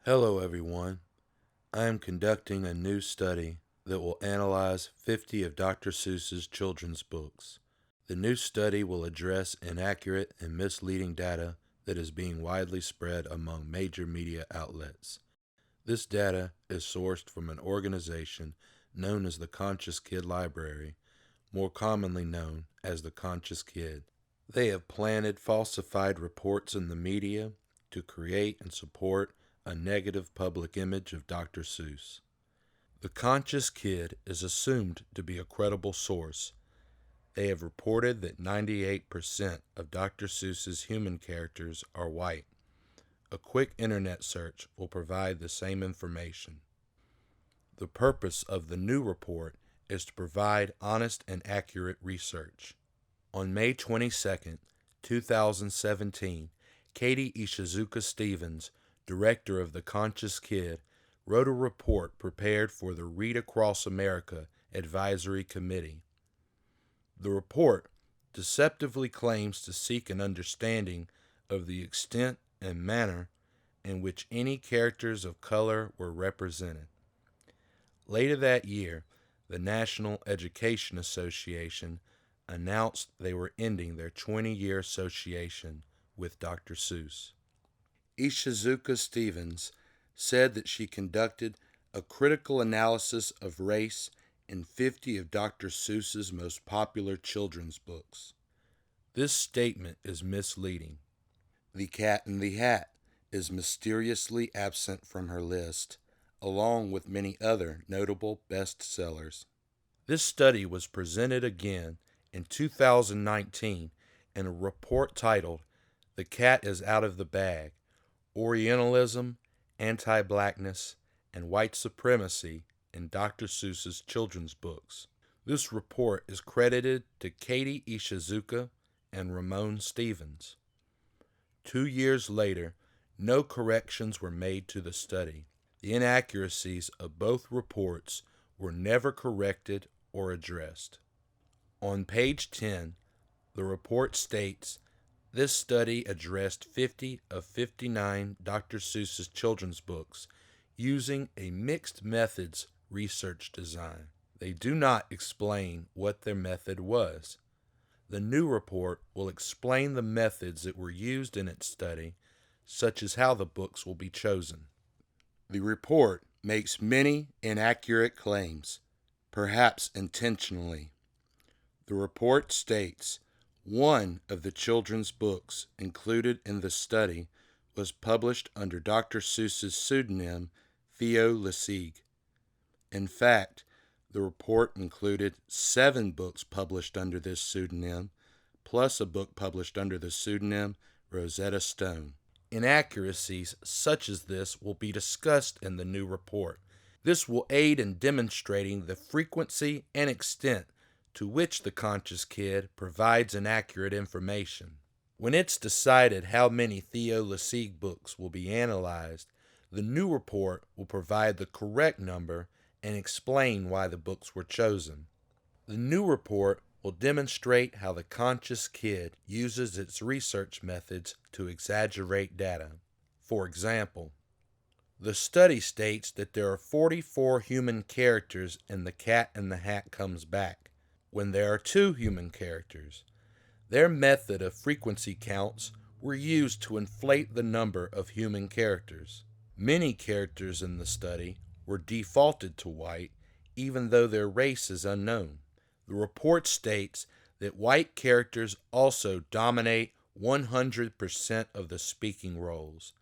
Hello, everyone. I am conducting a new study that will analyze 50 of Dr. Seuss's children's books. The new study will address inaccurate and misleading data that is being widely spread among major media outlets. This data is sourced from an organization known as the Conscious Kid Library, more commonly known as the Conscious Kid. They have planted falsified reports in the media to create and support a negative public image of Dr. Seuss. The Conscious Kid is assumed to be a credible source. They have reported that 98% of Dr. Seuss's human characters are white. A quick internet search will provide the same information. The purpose of the new report is to provide honest and accurate research. On May 22, 2017, Katie Ishizuka Stevens, director of the Conscious Kid, wrote a report prepared for the Read Across America Advisory Committee. The report deceptively claims to seek an understanding of the extent and manner in which any characters of color were represented. Later that year, the National Education Association announced they were ending their 20-year association with Dr. Seuss. Ishizuka Stevens said that she conducted a critical analysis of race in 50 of Dr. Seuss's most popular children's books. This statement is misleading. The Cat in the Hat is mysteriously absent from her list, along with many other notable bestsellers. This study was presented again in 2019 in a report titled "The Cat is Out of the Bag: Orientalism, Anti-Blackness, and White Supremacy in Dr. Seuss's Children's Books." This report is credited to Katie Ishizuka and Ramon Stevens. 2 years later, no corrections were made to the study. The inaccuracies of both reports were never corrected or addressed. On page 10, the report states, this study addressed 50 of 59 Dr. Seuss's children's books using a mixed methods research design. They do not explain what their method was. The new report will explain the methods that were used in its study, such as how the books will be chosen. The report makes many inaccurate claims, perhaps intentionally. The report states one of the children's books included in the study was published under Dr. Seuss's pseudonym Theo Lessig. In fact, the report included 7 books published under this pseudonym, plus a book published under the pseudonym Rosetta Stone. Inaccuracies such as this will be discussed in the new report. This will aid in demonstrating the frequency and extent to which the Conscious Kid provides inaccurate information. When it's decided how many Theo Lessig books will be analyzed, the new report will provide the correct number and explain why the books were chosen. The new report will demonstrate how the Conscious Kid uses its research methods to exaggerate data. For example, the study states that there are 44 human characters in The Cat in the Hat Comes Back, when there are 2 human characters. Their method of frequency counts were used to inflate the number of human characters. Many characters in the study were defaulted to white, even though their race is unknown. The report states that white characters also dominate 100% of the speaking roles.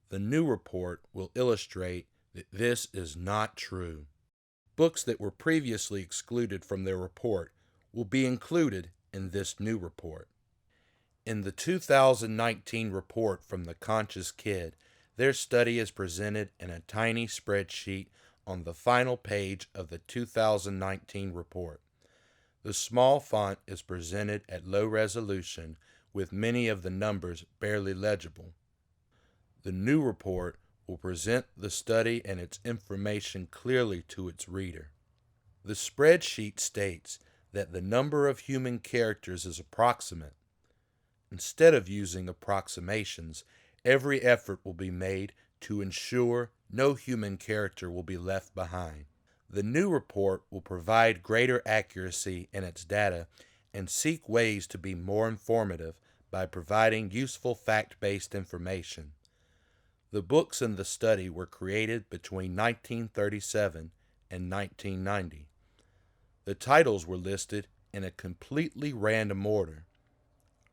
The new report will illustrate that this is not true. Books that were previously excluded from their report will be included in this new report. In the 2019 report from the Conscious Kid, their study is presented in a tiny spreadsheet on the final page of the 2019 report. The small font is presented at low resolution, with many of the numbers barely legible. The new report will present the study and its information clearly to its reader. The spreadsheet states that the number of human characters is approximate. Instead of using approximations, Every effort will be made to ensure no human character will be left behind. The new report will provide greater accuracy in its data and seek ways to be more informative by providing useful fact-based information. The books in the study were created between 1937 and 1990. The titles were listed in a completely random order.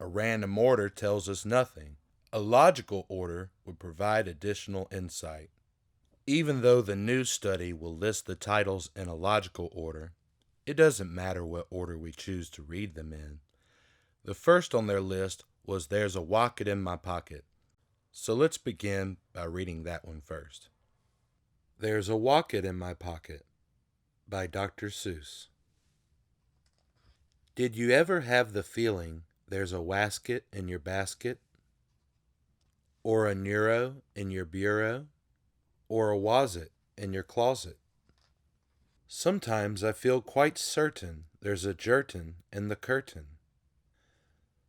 A random order tells us nothing. A logical order would provide additional insight. Even though the new study will list the titles in a logical order, it doesn't matter what order we choose to read them in. The first on their list was There's a Rocket in My Pocket. So let's begin by reading that one first. There's a Rocket in My Pocket by Dr. Seuss. Did you ever have the feeling there's a wasket in your basket? Or a neuro in your bureau? Or a wasit in your closet? Sometimes I feel quite certain there's a jerkin in the curtain.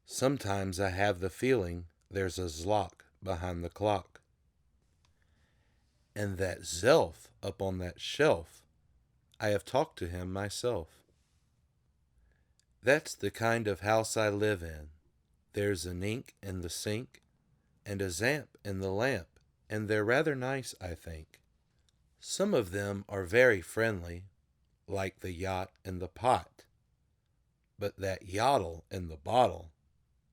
Sometimes I have the feeling there's a zlock behind the clock. And that Zelf up on that shelf, I have talked to him myself. That's the kind of house I live in. There's an ink in the sink, and a zamp in the lamp, and they're rather nice, I think. Some of them are very friendly, like the yacht and the pot. But that yottle in the bottle,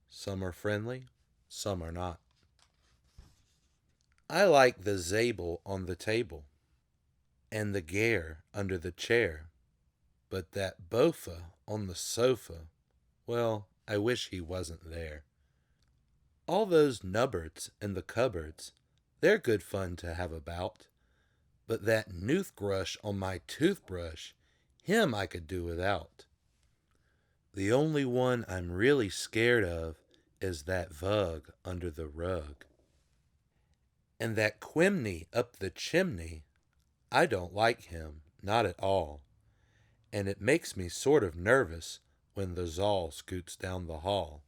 some are friendly, some are not. I like the Zabel on the table, and the Gare under the chair. But that Bofa on the sofa, well, I wish he wasn't there. All those nubbards in the cupboards, they're good fun to have about. But that Noothgrush on my toothbrush, him I could do without. The only one I'm really scared of is that Vug under the rug. And that Quimney up the chimney, I don't like him, not at all. And it makes me sort of nervous when the Zal scoots down the hall.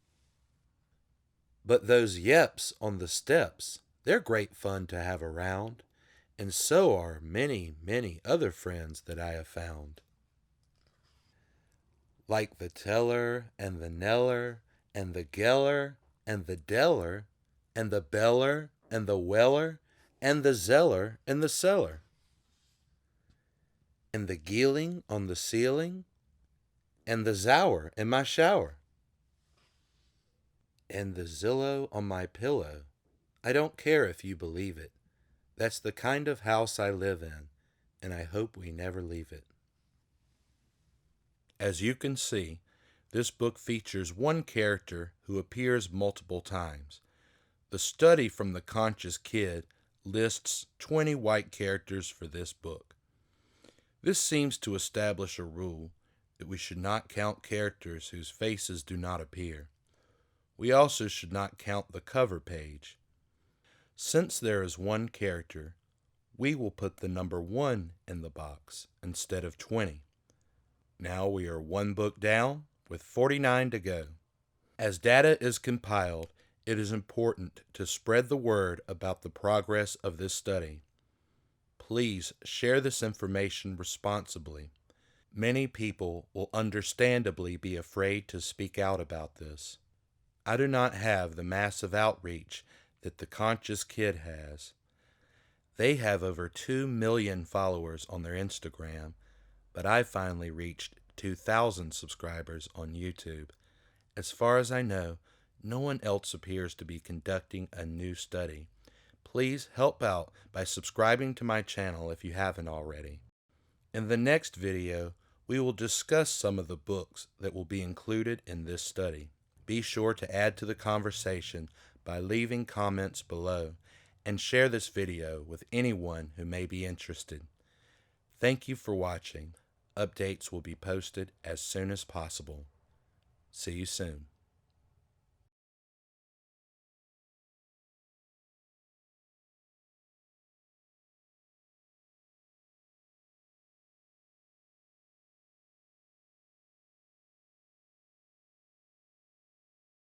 But those Yeps on the steps, they're great fun to have around, and so are many, many other friends that I have found. Like the Teller and the Neller and the Geller and the Deller and the Beller and the Weller and the Zeller in the cellar. And the Geeling on the ceiling and the Zower in my shower. And the Zillow on my pillow. I don't care if you believe it. That's the kind of house I live in, and I hope we never leave it. As you can see, this book features one character who appears multiple times. The study from the Conscious Kid lists 20 white characters for this book. This seems to establish a rule that we should not count characters whose faces do not appear. We also should not count the cover page. Since there is one character, we will put the number 1 in the box instead of 20. Now we are one book down with 49 to go. As data is compiled, it is important to spread the word about the progress of this study. Please share this information responsibly. Many people will understandably be afraid to speak out about this. I do not have the massive outreach that the Conscious Kid has. They have over 2 million followers on their Instagram, but I finally reached 2,000 subscribers on YouTube. As far as I know, no one else appears to be conducting a new study. Please help out by subscribing to my channel if you haven't already. In the next video, we will discuss some of the books that will be included in this study. Be sure to add to the conversation by leaving comments below and share this video with anyone who may be interested. Thank you for watching. Updates will be posted as soon as possible. See you soon.